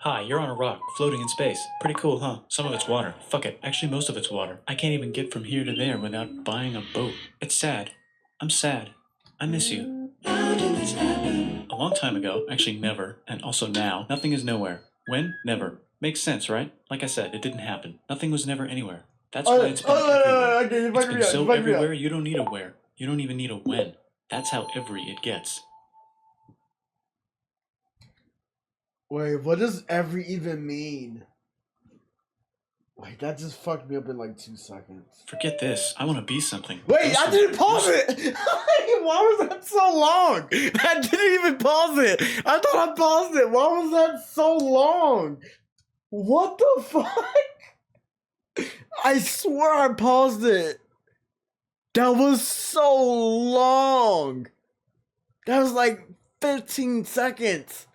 Hi, you're on a rock, floating in space. Pretty cool, huh? Some of it's water. Fuck it. Actually, most of it's water. I can't even get from here to there without buying a boat. It's sad. I'm sad. I miss you. How did this happen? A long time ago, actually never, and also now, nothing is nowhere. When? Never. Makes sense, right? Like I said, it didn't happen. Nothing was never anywhere. That's why it's been everywhere. It's been so everywhere, you don't need a where. You don't even need a when. That's how every it gets. Wait, what does every even mean? Wait, that just fucked me up in like 2 seconds. Forget this. I want to be something. Wait, I didn't pause it! Why was that so long? I didn't even pause it! I thought I paused it! Why was that so long? What the fuck? I swear I paused it. That was so long. That was like 15 seconds.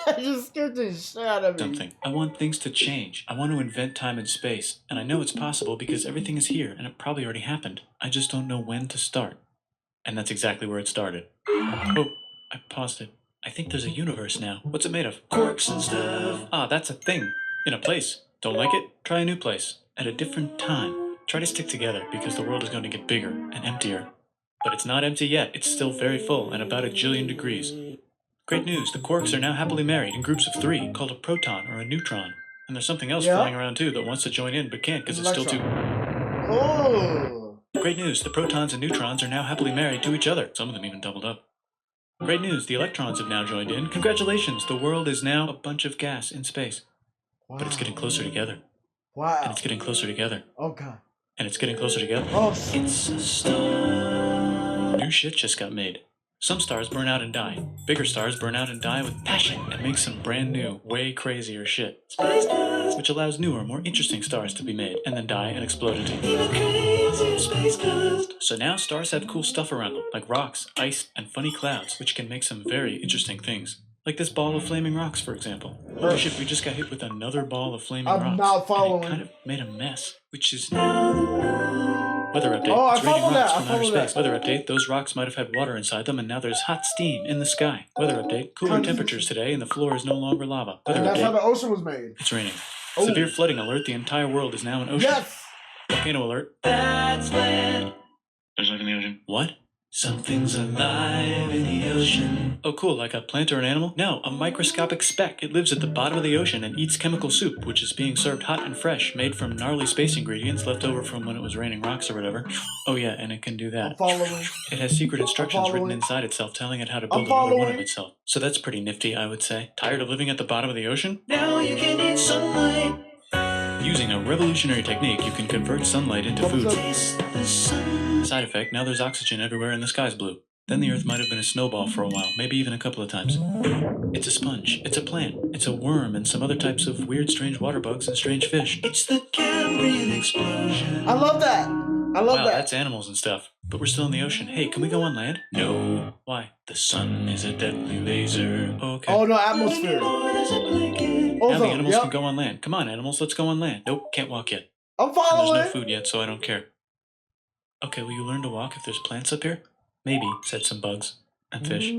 That just scared the shit out of me. Something. I want things to change. I want to invent time and space. And I know it's possible because everything is here and it probably already happened. I just don't know when to start. And that's exactly where it started. Oh, I paused it. I think there's a universe now. What's it made of? Corks and stuff. Ah, that's a thing. In a place. Don't like it? Try a new place. At a different time. Try to stick together because the world is going to get bigger and emptier. But it's not empty yet. It's still very full and about 1 jillion degrees. Great news, the quarks are now happily married in groups of 3, called a proton or a neutron. And there's something else flying around too that wants to join in but can't because it's still too... Oh! Great news, the protons and neutrons are now happily married to each other. Some of them even doubled up. Great news, the electrons have now joined in. Congratulations, the world is now a bunch of gas in space. Wow. But it's getting closer together. Wow. And it's getting closer together. Oh god. And it's getting closer together. Oh, it's a star. New shit just got made. Some stars burn out and die. Bigger stars burn out and die with passion and make some brand new, way crazier shit. Space dust, which allows newer, more interesting stars to be made and then die and explode into even crazier space dust. So now stars have cool stuff around them, like rocks, ice, and funny clouds, which can make some very interesting things. Like this ball of flaming rocks, for example. Holy shit, we just got hit with another ball of flaming rocks. I'm not following. And it kind of made a mess, which is now... Weather update. Oh, it's raining rocks from outer space. Weather update. Those rocks might have had water inside them, and now there's hot steam in the sky. Weather update. Cooler temperatures today, and the floor is no longer lava. Weather and that's update. How the ocean was made. It's raining. Oh. Severe flooding alert. The entire world is now an ocean. Yes. Volcano alert. That's land. There's life in the ocean. What? Something's alive in the ocean. Oh cool, like a plant or an animal? No, a microscopic speck. It lives at the bottom of the ocean and eats chemical soup, which is being served hot and fresh, made from gnarly space ingredients left over from when it was raining rocks or whatever. Oh yeah, and it can do that. I'm following. It has secret instructions written inside itself telling it how to build another one of itself. So that's pretty nifty, I would say. Tired of living at the bottom of the ocean? Now you can eat sunlight. Using a revolutionary technique, you can convert sunlight into food. Side effect, now there's oxygen everywhere and the sky's blue. Then the earth might have been a snowball for a while, maybe even a couple of times. It's a sponge, it's a plant, it's a worm and some other types of weird strange water bugs and strange fish. It's the Cambrian explosion. I love that. I love that. That's animals and stuff. But we're still in the ocean. Hey, can we go on land? No. Why? The sun is a deadly laser. Okay. Oh no, atmosphere. Now the animals can go on land. Come on, animals, let's go on land. Nope, can't walk yet. I'm following. And there's no food yet, so I don't care. Okay, will you learn to walk if there's plants up here? Maybe, said some bugs. And fish.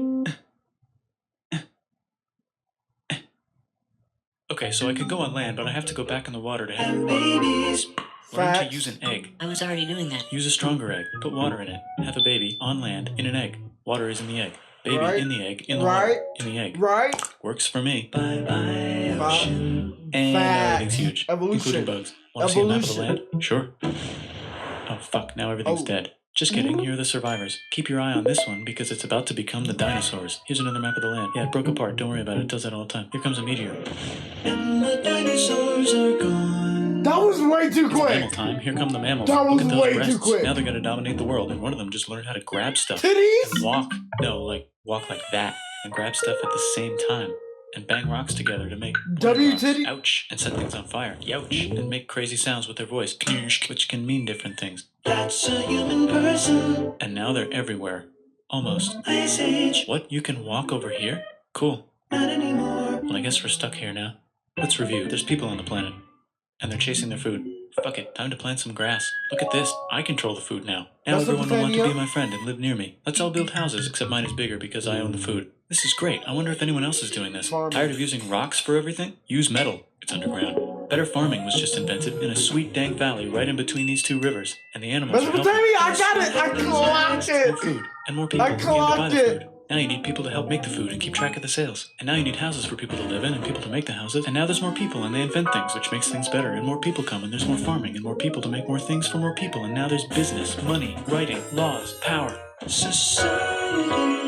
Okay, so I can go on land, but I have to go back in the water to have babies. Learn to use an egg. I was already doing that. Use a stronger egg. Put water in it. Have a baby on land in an egg. Water is in the egg. Baby in the egg. In the water. In the egg. Right. Works for me. Bye-bye, ocean. And everything's huge. Evolution. Including bugs. Want to see a map of the land? Sure. Oh, fuck. Now everything's dead. Just kidding. Here are the survivors. Keep your eye on this one because it's about to become the dinosaurs. Here's another map of the land. Yeah, it broke apart. Don't worry about it. It does that all the time. Here comes a meteor. And the dinosaurs are gone. That was way too quick. Mammal time. Here come the mammals. That was Look at those way breasts. too quick. Now they're going to dominate the world, and one of them just learned how to grab stuff. Titties? And walk. No, like, walk like that. And grab stuff at the same time. And bang rocks together to make titty. Ouch. And set things on fire. Youch. And make crazy sounds with their voice. Which can mean different things. That's a human person. And now they're everywhere. Almost. Ice Age. What? You can walk over here? Cool. Not anymore. Well, I guess we're stuck here now. Let's review. There's people on the planet. And they're chasing their food. Fuck it, time to plant some grass. Look at this, I control the food now. Now everyone will want to be my friend and live near me. Let's all build houses, except mine is bigger because I own the food. This is great. I wonder if anyone else is doing this. Farming. Tired of using rocks for everything? Use metal. It's underground. Better farming was just invented in a sweet dank valley right in between these two rivers. And the animals are helping. Mesopotamia, I got it! I clocked More it! food. And more people I who came to buy clocked the it! food. Now you need people to help make the food and keep track of the sales. And now you need houses for people to live in and people to make the houses. And now there's more people and they invent things, which makes things better. And more people come and there's more farming and more people to make more things for more people. And now there's business, money, writing, laws, power, society.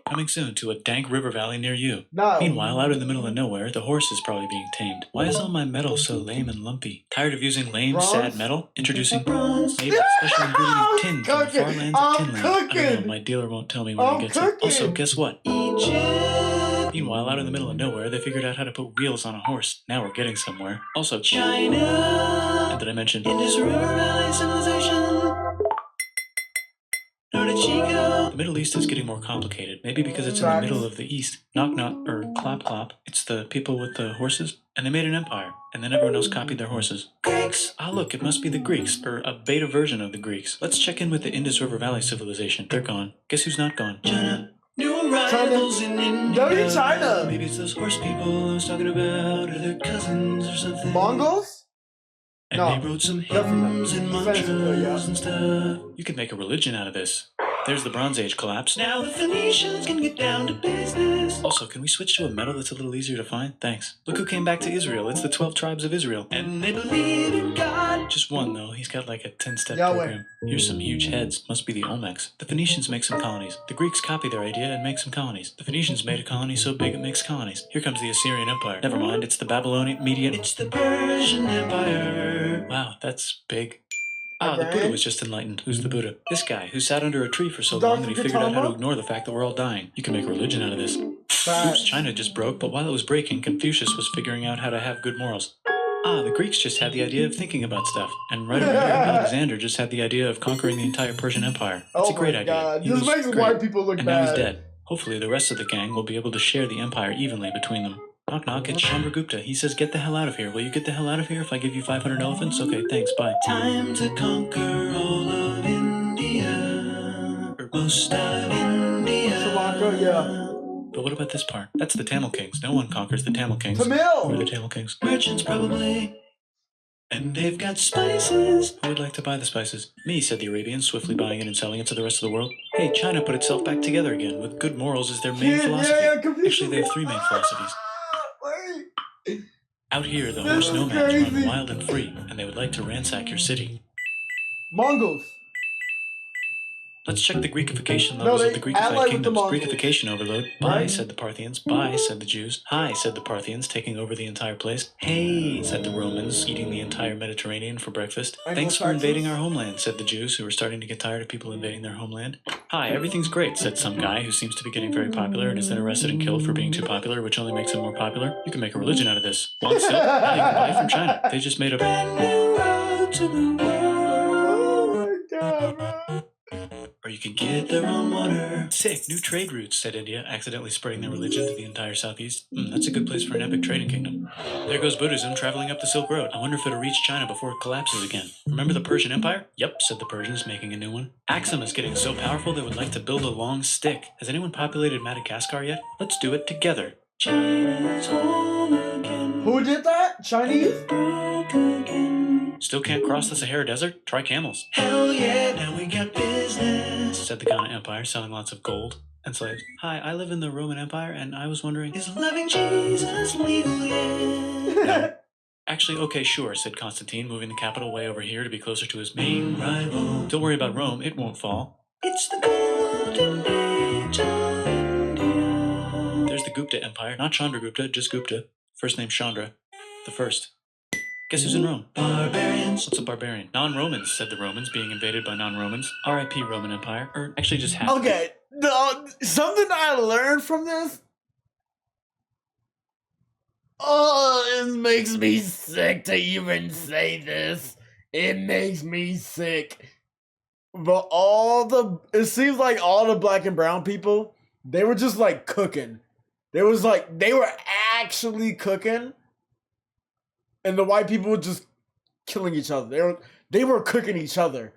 Coming soon to a dank river valley near you. No. Meanwhile, out in the middle of nowhere, the horse is probably being tamed. Why is all my metal so lame and lumpy? Tired of using lame, Bronze? sad metal? Introducing bronze, made with special ingredient tin from the far lands of Tinland. I don't know, my dealer won't tell me when he gets it. Also, guess what? Egypt. Meanwhile, out in the middle of nowhere, they figured out how to put wheels on a horse. Now we're getting somewhere. Also, China. And did I mention Indus River Valley Civilization? The Middle East is getting more complicated. Maybe because it's in the middle of the East. Knock knock, or clap clap. It's the people with the horses. And they made an empire. And then everyone else copied their horses. Greeks! Ah look, it must be the Greeks. Or a beta version of the Greeks. Let's check in with the Indus River Valley civilization. They're gone. Guess who's not gone? China. New arrivals in India. Go to China! Maybe it's those horse people I was talking about. Or their cousins or something. Mongols? And No. they wrote some Definitely. hymns and mantras and stuff. You could make a religion out of this. There's the Bronze Age collapse. Now the Phoenicians can get down to business. Also, can we switch to a metal that's a little easier to find? Thanks. Look who came back to Israel. It's the 12 tribes of Israel. And they believe in God. Just one, though. He's got like a 10-step Yahweh. program. Here's some huge heads. Must be the Olmecs. The Phoenicians make some colonies. The Greeks copy their idea and make some colonies. The Phoenicians made a colony so big it makes colonies. Here comes the Assyrian Empire. Never mind, it's the Babylonian Median. It's the Persian Empire. Wow, that's big. Ah, the Buddha was just enlightened. Who's the Buddha? This guy, who sat under a tree for so long that he figured out how to ignore the fact that we're all dying. You can make a religion out of this. Oops, China just broke, but while it was breaking, Confucius was figuring out how to have good morals. Ah, the Greeks just had the idea of thinking about stuff. And right over here, Alexander just had the idea of conquering the entire Persian Empire. It's a great idea. He This was makes great. white people look And bad. now he's dead. Hopefully the rest of the gang will be able to share the empire evenly between them. Knock knock, it's Chandragupta. He says, get the hell out of here. Will you get the hell out of here if I give you 500 elephants? Okay, thanks, bye. Time to conquer all of India. Or most of India. Sri Lanka, yeah. But what about this part? That's the Tamil Kings. No one conquers the Tamil Kings. Tamil! Who are the Tamil Kings? Merchants, probably. And they've got spices. Who would like to buy the spices? Me, said the Arabians, swiftly buying it and selling it to the rest of the world. Hey, China put itself back together again, with good morals as their main philosophy. Actually, they have 3 main philosophies. Wait. Out here, the This horse is nomads crazy. run wild and free, and they would like to ransack your city. Mongols. Let's check the Greekification No, levels they of the Greekified ally with the kingdoms. Mongols. Greekification overload. Bye, Right. said the Parthians. Bye, said the Jews. Hi, said the Parthians, taking over the entire place. Hey, said the Romans, eating the entire Mediterranean for breakfast. Thanks for invading our homeland, said the Jews, who were starting to get tired of people invading their homeland. Hi, everything's great, said some guy who seems to be getting very popular and is then arrested and killed for being too popular, which only makes him more popular. You can make a religion out of this. Want silk? Now you can buy it from China. They just made a brand new road to the world. Oh my god, bro. Or you can get their own water. Sick, new trade routes, said India, accidentally spreading their religion to the entire southeast. That's a good place for an epic trading kingdom. There goes Buddhism traveling up the Silk Road. I wonder if it'll reach China before it collapses again. Remember the Persian Empire? Yep, said the Persians, making a new one. Axum is getting so powerful they would like to build a long stick. Has anyone populated Madagascar yet? Let's do it together. China's home again. Who did that? Chinese? Broke again. Still can't cross the Sahara Desert? Try camels. Hell yeah, now we got business, said the Ghana Empire, selling lots of gold and slaves. Hi, I live in the Roman Empire, and I was wondering, is loving Jesus legal yet? No. Actually, okay, sure, said Constantine, moving the capital way over here to be closer to his main rival. Don't worry about Rome, it won't fall. It's the golden age of India. There's the Gupta Empire, not Chandragupta, just Gupta. First name Chandra, the first. Guess who's in Rome? Barbarians. What's a barbarian? Non-Romans, said the Romans, being invaded by non-Romans. R.I.P. Roman Empire. Or actually just half. Okay, something I learned from this. Oh, it makes me sick to even say this. It makes me sick. But it seems like all the black and brown people, they were just like cooking. They were actually cooking. And the white people were just killing each other. They were cooking each other.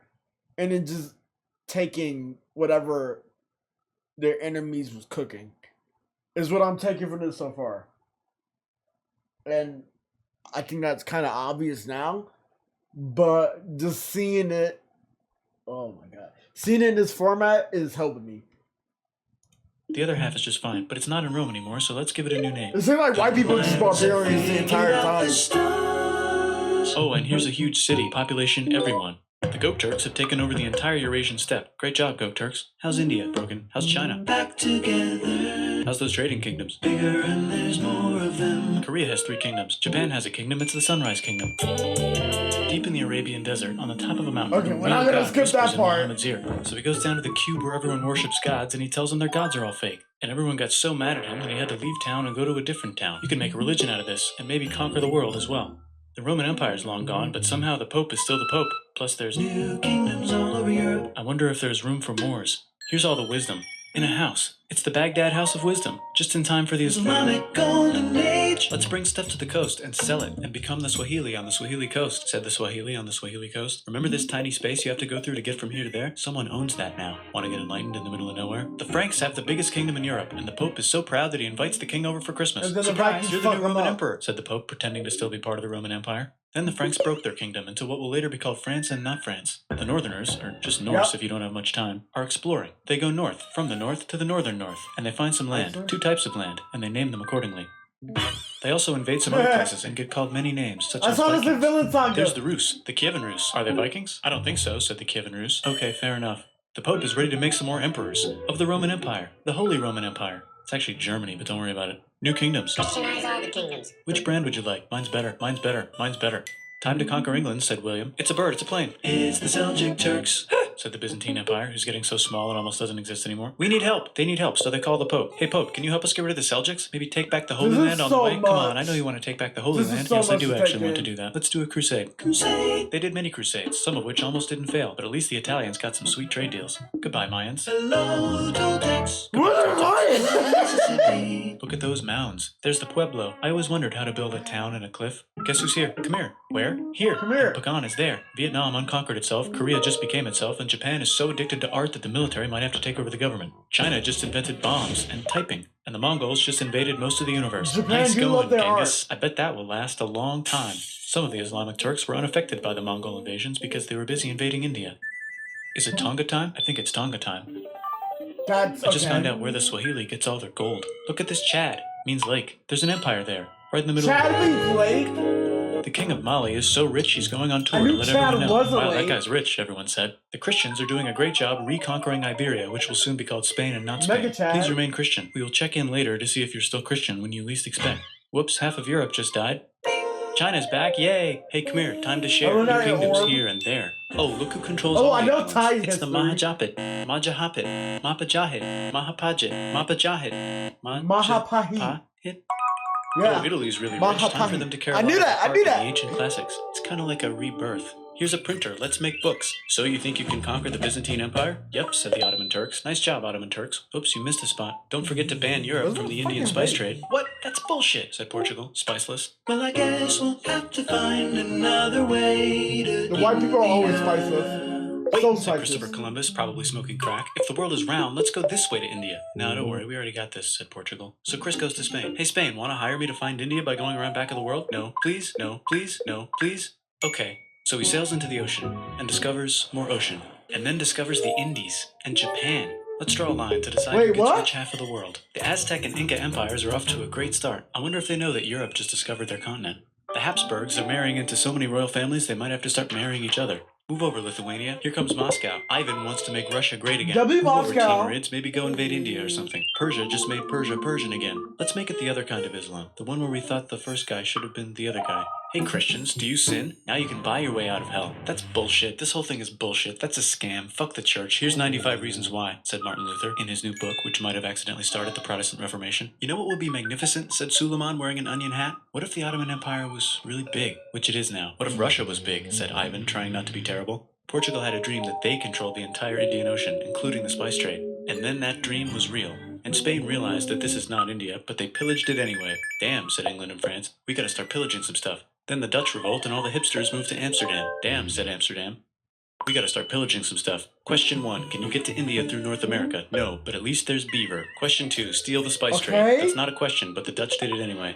And then just taking whatever their enemies was cooking. is what I'm taking from this so far. And I think that's kind of obvious now, but just seeing it, oh my god, seeing it in this format is helping me. The other half is just fine, but it's not in Rome anymore, so let's give it a new name. It seems like white people just barbarians the entire time. Oh, and here's a huge city, population everyone. The Goat Turks have taken over the entire Eurasian steppe. Great job, Goat Turks. How's India, Broken? How's China? Back together. How's those trading kingdoms? Bigger and there's more of them. Korea has 3 kingdoms. Japan has a kingdom, it's the Sunrise Kingdom. Deep in the Arabian desert, on the top of a mountain, Okay, we're not gonna skip that part. Muhammad's ear. So he goes down to the cube where everyone worships gods, and he tells them their gods are all fake. And everyone got so mad at him that he had to leave town and go to a different town. You can make a religion out of this, and maybe conquer the world as well. The Roman Empire's long gone, but somehow the Pope is still the Pope. Plus there's new kingdoms all over Europe. I wonder if there's room for Moors. Here's all the wisdom. In a house. It's the Baghdad House of Wisdom. Just in time for the Islamic Golden Age. Let's bring stuff to the coast and sell it and become the Swahili on the Swahili coast, said the Swahili on the Swahili coast. Remember this tiny space you have to go through to get from here to there? Someone owns that now. Want to get enlightened in the middle of nowhere? The Franks have the biggest kingdom in Europe, and the Pope is so proud that he invites the king over for Christmas. And then Surprise, you're the new Roman up. Emperor, said the Pope, pretending to still be part of the Roman Empire. Then the Franks broke their kingdom into what will later be called France and not France. The Northerners, or just Norse if you don't have much time, are exploring. They go north, from the north to the northern north, and they find some land, 2 types of land, and they name them accordingly. They also invade some other places and get called many names, such as Vikings. There's the Rus, the Kievan Rus. Are they Vikings? I don't think so, said the Kievan Rus. Okay, fair enough. The Pope is ready to make some more emperors of the Roman Empire, the Holy Roman Empire. It's actually Germany, but don't worry about it. New kingdoms. Christianize all the kingdoms. Which brand would you like? Mine's better, mine's better, mine's better. Time to conquer England, said William. It's a bird, it's a plane. It's the Seljuk Turks, said the Byzantine Empire, who's getting so small it almost doesn't exist anymore. We need help. They need help, so they call the Pope. Hey, Pope, can you help us get rid of the Seljuks? Maybe take back the Holy Land on the way? Come on, I know you want to take back the Holy Land. Yes, I do actually want to do that. Let's do a crusade. Crusade! They did many crusades, some of which almost didn't fail, but at least the Italians got some sweet trade deals. Goodbye, Mayans. Hello, Toltecs. What are Mayans? Look at those mounds. There's the Pueblo. I always wondered how to build a town in a cliff. Guess who's here? Come here. Where? Here. Come here. Pagan is there. Vietnam unconquered itself, Korea just became itself, and Japan is so addicted to art that the military might have to take over the government. China just invented bombs and typing, and the Mongols just invaded most of the universe. Japan Nice do going, love their Genghis. I bet that will last a long time. Some of the Islamic Turks were unaffected by the Mongol invasions because they were busy invading India. Is it Tonga time? I think it's Tonga time. That's I just found out where the Swahili gets all their gold. Look at this Chad. Means lake. There's an empire there, right in the middle Chad of means lake? the king of Mali is so rich he's going on tour to let everyone know. Wow, that guy's rich, everyone said. The Christians are doing a great job reconquering Iberia, which will soon be called Spain and not Spain. Please remain Christian. We will check in later to see if you're still Christian when you least expect. Whoops, half of Europe just died. China's back, yay! Hey, come here, time to share. New kingdoms here and there. Oh, look who controls all the islands. It's the Mahajapit, Majahapit, Mapajahit, Mahapajit, Mapajahit, Mahapahit. Yeah. Oh, Italy's really rich. Time for them to care about the ancient classics. It's kind of like a rebirth. Here's a printer. Let's make books. So you think you can conquer the Byzantine Empire? Yep, said the Ottoman Turks. Nice job, Ottoman Turks. Oops, you missed a spot. Don't forget to ban Europe from the Indian spice trade. What? That's bullshit, said Portugal. Spiceless. Well, I guess we'll have to find another way to The white people are always spiceless. Wait, said Christopher Columbus, probably smoking crack. If the world is round, let's go this way to India. No, don't worry, we already got this, said Portugal. So Chris goes to Spain. Hey, Spain, want to hire me to find India by going around back of the world? No, please, no, please, no, please. Okay. So he sails into the ocean and discovers more ocean, and then discovers the Indies and Japan. Let's draw a line to decide who gets which half of the world. The Aztec and Inca empires are off to a great start. I wonder if they know that Europe just discovered their continent. The Habsburgs are marrying into so many royal families they might have to start marrying each other. Move over, Lithuania. Here comes Moscow. Ivan wants to make Russia great again. Move over, Timurids. Maybe go invade India or something. Persia just made Persia Persian again. Let's make it the other kind of Islam. The one where we thought the first guy should have been the other guy. Hey, Christians, do you sin? Now you can buy your way out of hell. That's bullshit. This whole thing is bullshit. That's a scam. Fuck the church. Here's 95 Reasons Why, said Martin Luther in his new book, which might have accidentally started the Protestant Reformation. You know what would be magnificent, said Suleiman wearing an onion hat? What if the Ottoman Empire was really big, which it is now? What if Russia was big, said Ivan, trying not to be terrible. Portugal had a dream that they controlled the entire Indian Ocean, including the spice trade. And then that dream was real. And Spain realized that this is not India, but they pillaged it anyway. Damn, said England and France. We gotta start pillaging some stuff. Then the Dutch revolt and all the hipsters moved to Amsterdam. Damn, said Amsterdam. We gotta start pillaging some stuff. Question 1, can you get to India through North America? No, but at least there's beaver. Question 2, steal the spice trade. That's not a question, but the Dutch did it anyway.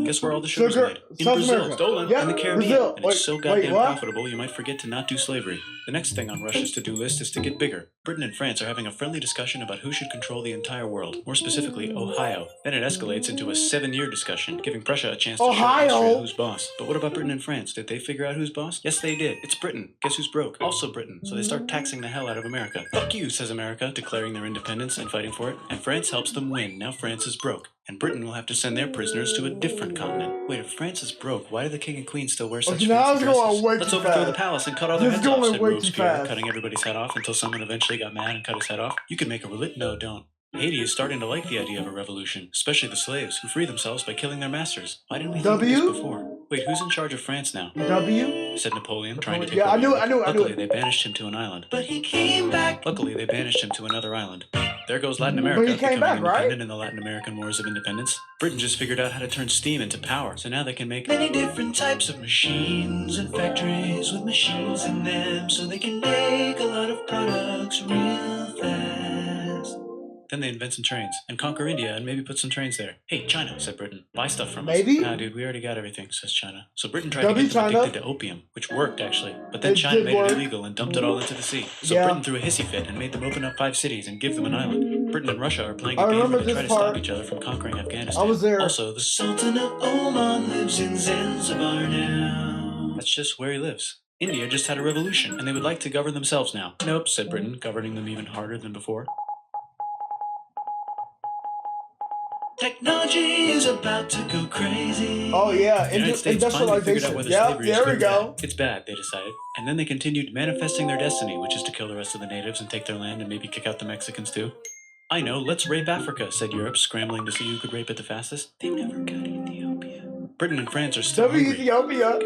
Guess where all the sugar's made? In South Brazil, America. stolen, Yep, in the Caribbean. Brazil. And it's so goddamn what? profitable, you might forget to not do slavery. The next thing on Russia's to-do list is to get bigger. Britain and France are having a friendly discussion about who should control the entire world, more specifically, Ohio. Then it escalates into a 7-year discussion, giving Prussia a chance to show Austria who's boss. But what about Britain and France? Did they figure out who's boss? Yes, they did. It's Britain. Guess who's broke? Also Britain. So they start taxing the hell out of America. Fuck you, says America, declaring their independence and fighting for it. And France helps them win. Now France is broke. And Britain will have to send their prisoners to a different continent. Wait, if France is broke, why do the king and queen still wear such fancy dresses? Let's overthrow the palace and cut all their heads off, said Robespierre, cutting everybody's head off until someone eventually got mad and cut his head off. You can make a No, don't. Haiti is starting to like the idea of a revolution, especially the slaves, who free themselves by killing their masters. Why didn't we think of this before? Wait, who's in charge of France now? said Napoleon, trying to take over. I knew it. Luckily, they banished him to an island. But he came back. Luckily, they banished him to another island. There goes Latin America, but he came back, independent in the Latin American Wars of Independence. Britain just figured out how to turn steam into power, so now they can make many different types of machines and factories with machines in them, so they can make a lot of products real fast. Then they invent some trains and conquer India and maybe put some trains there. Hey, China, said Britain. Buy stuff from us. Nah, dude, we already got everything, says China. So Britain tried to get them addicted to opium, which worked, actually. But then China made it illegal and dumped it all into the sea. So Britain threw a hissy fit and made them open up 5 cities and give them an island. Britain and Russia are playing a game where they try to stop each other from conquering Afghanistan. I was there. Also, the Sultan of Oman lives in Zanzibar now. That's just where he lives. India just had a revolution, and they would like to govern themselves now. Nope, said Britain, governing them even harder than before. Technology is about to go crazy. Oh yeah, the United States finally figured out whether slavery is good or bad. It's bad, they decided. And then they continued manifesting their destiny, which is to kill the rest of the natives and take their land and maybe kick out the Mexicans too. I know, let's rape Africa, said Europe, scrambling to see who could rape it the fastest. They never got Ethiopia. Britain and France are still hungry. Ethiopia.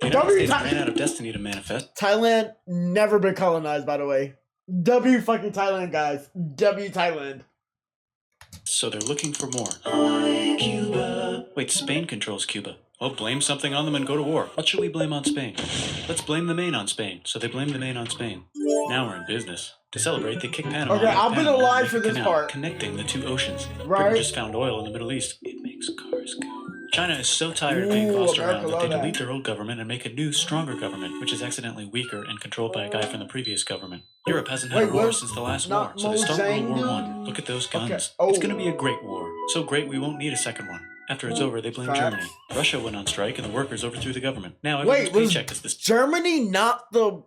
The United States ran out of destiny to manifest. Thailand never been colonized, by the way. W fucking Thailand, guys. W Thailand. So they're looking for more. Hi, Cuba. Wait, Spain controls Cuba. Well, blame something on them and go to war. What should we blame on Spain? Let's blame the Maine on Spain. So they blame the Maine on Spain. Now we're in business. To celebrate, they kick Panama. Okay, I've been alive for this part. Connecting the 2 oceans. Right. Britain just found oil in the Middle East. It makes cars go. China is so tired of being bossed around that they delete their old government and make a new, stronger government, which is accidentally weaker and controlled by a guy from the previous government. Europe hasn't had a war since the last war, so they start World War I. Look at those guns. Okay. It's gonna be a great war. So great we won't need a second one. After it's over, they blame Germany. Russia went on strike and the workers overthrew the government. Now everyone's paycheck is this. Germany not the...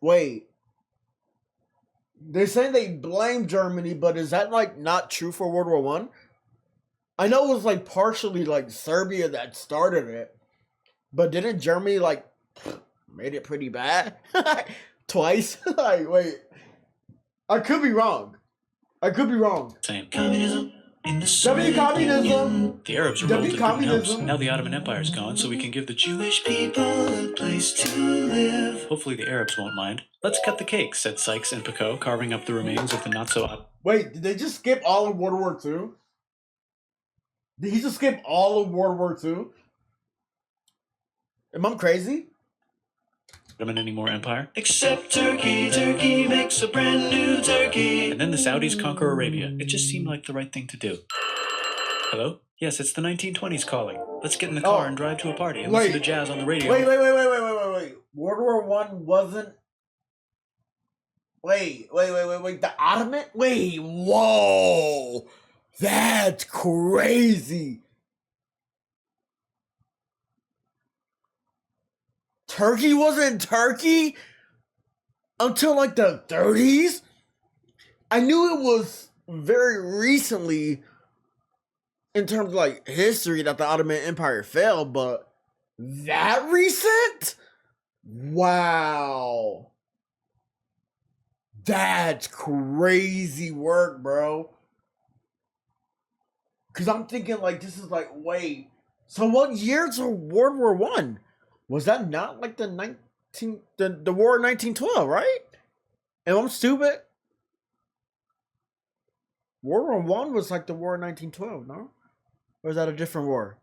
Wait. They're saying they blame Germany, but is that like not true for World War I? I know it was like partially like Serbia that started it, but didn't Germany like made it pretty bad twice? Like, wait, I could be wrong. Same. Communism. In the W communism. The Arabs revolted communism. Now the Ottoman Empire's gone, so we can give the Jewish people a place to live. Hopefully the Arabs won't mind. Let's cut the cake, said Sykes and Picot, carving up the remains of the not-so... Wait, did they just skip all of World War II? Did he just skip all of World War II? Am I crazy? Anymore empire. Except Turkey. Turkey makes a brand new Turkey. And then the Saudis conquer Arabia. It just seemed like the right thing to do. Hello? Yes, it's the 1920s calling. Let's get in the car and drive to a party and listen to jazz on the radio. Wait. World War I wasn't... Wait. The Ottoman? Wait, whoa. That's crazy. Turkey wasn't Turkey until like the 30s? I knew it was very recently in terms of like history that the Ottoman Empire fell, but that recent? Wow. That's crazy work, bro. Because I'm thinking like this is like, wait, so what years of World War I? Was that not like the war of 1912, right? Am I stupid? World War I was like the war of 1912, no? Or is that a different war?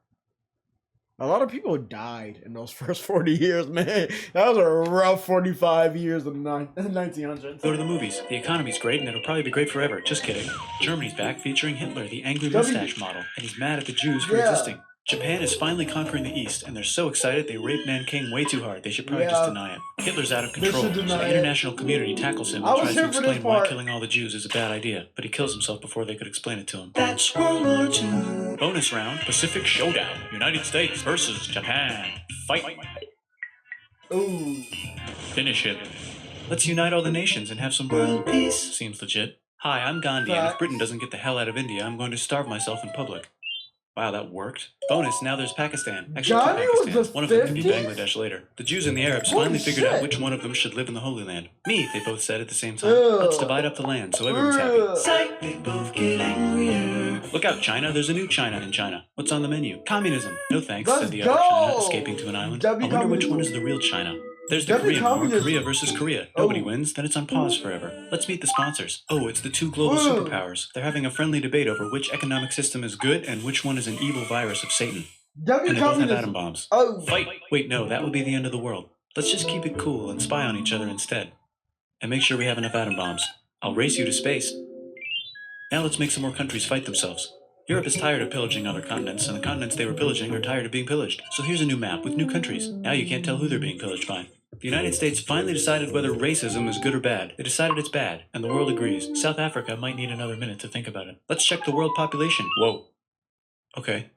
A lot of people died in those first 40 years, man. That was a rough 45 years in the 1900s. Go to the movies. The economy's great and it'll probably be great forever. Just kidding. Germany's back featuring Hitler, the angry mustache model, and he's mad at the Jews for existing. Japan is finally conquering the East, and they're so excited they raped Nanking way too hard. They should probably just deny it. Hitler's out of control, so the international community tackles him and tries to explain why killing all the Jews is a bad idea, but he kills himself before they could explain it to him. That's World War II. Bonus round, Pacific Showdown. United States versus Japan. Fight. Ooh. Finish it. Let's unite all the nations and have some world peace. Seems legit. Hi, I'm Gandhi, and if Britain doesn't get the hell out of India, I'm going to starve myself in public. Wow, that worked. Bonus, now there's Pakistan. Actually, two Pakistans. One of them can be Bangladesh later. The Jews and the Arabs finally figured out which one of them should live in the Holy Land. Me, they both said at the same time. Let's divide up the land so everyone's happy. Psych, they both get angrier. Look out, China. There's a new China in China. What's on the menu? Communism. No thanks, said the other China, escaping to an island. I wonder which one is the real China. There's the Korean War, Korea versus Korea. Nobody wins, then it's on pause forever. Let's meet the sponsors. Oh, it's the two global superpowers. They're having a friendly debate over which economic system is good and which one is an evil virus of Satan. And they both have atom bombs. Fight! Wait, no, that would be the end of the world. Let's just keep it cool and spy on each other instead. And make sure we have enough atom bombs. I'll race you to space. Now let's make some more countries fight themselves. Europe is tired of pillaging other continents, and the continents they were pillaging are tired of being pillaged. So here's a new map with new countries. Now you can't tell who they're being pillaged by. The United States finally decided whether racism is good or bad. They decided it's bad, and the world agrees. South Africa might need another minute to think about it. Let's check the world population. Whoa. Okay.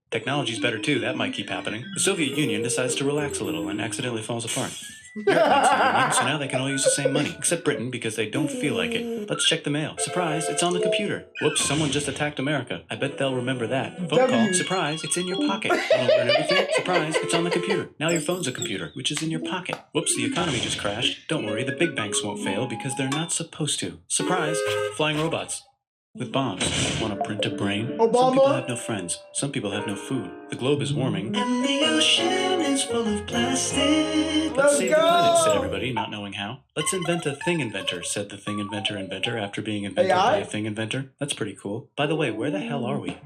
Technology's better too, that might keep happening. The Soviet Union decides to relax a little and accidentally falls apart. Europe makes the union, so now they can all use the same money, except Britain because they don't feel like it. Let's check the mail. Surprise, it's on the computer. Whoops, someone just attacked America. I bet they'll remember that. Phone call. Surprise, it's in your pocket. Want to learn everything? Surprise, it's on the computer. Now your phone's a computer, which is in your pocket. Whoops, the economy just crashed. Don't worry, the big banks won't fail because they're not supposed to. Surprise, flying robots. With bombs. Want to print a brain? Obama? Some people have no friends. Some people have no food. The globe is warming. And the ocean is full of plastic. Let's save the planet, said everybody, not knowing how. Let's invent a thing inventor, said the thing inventor after being invented by a thing inventor. That's pretty cool. By the way, where the hell are we?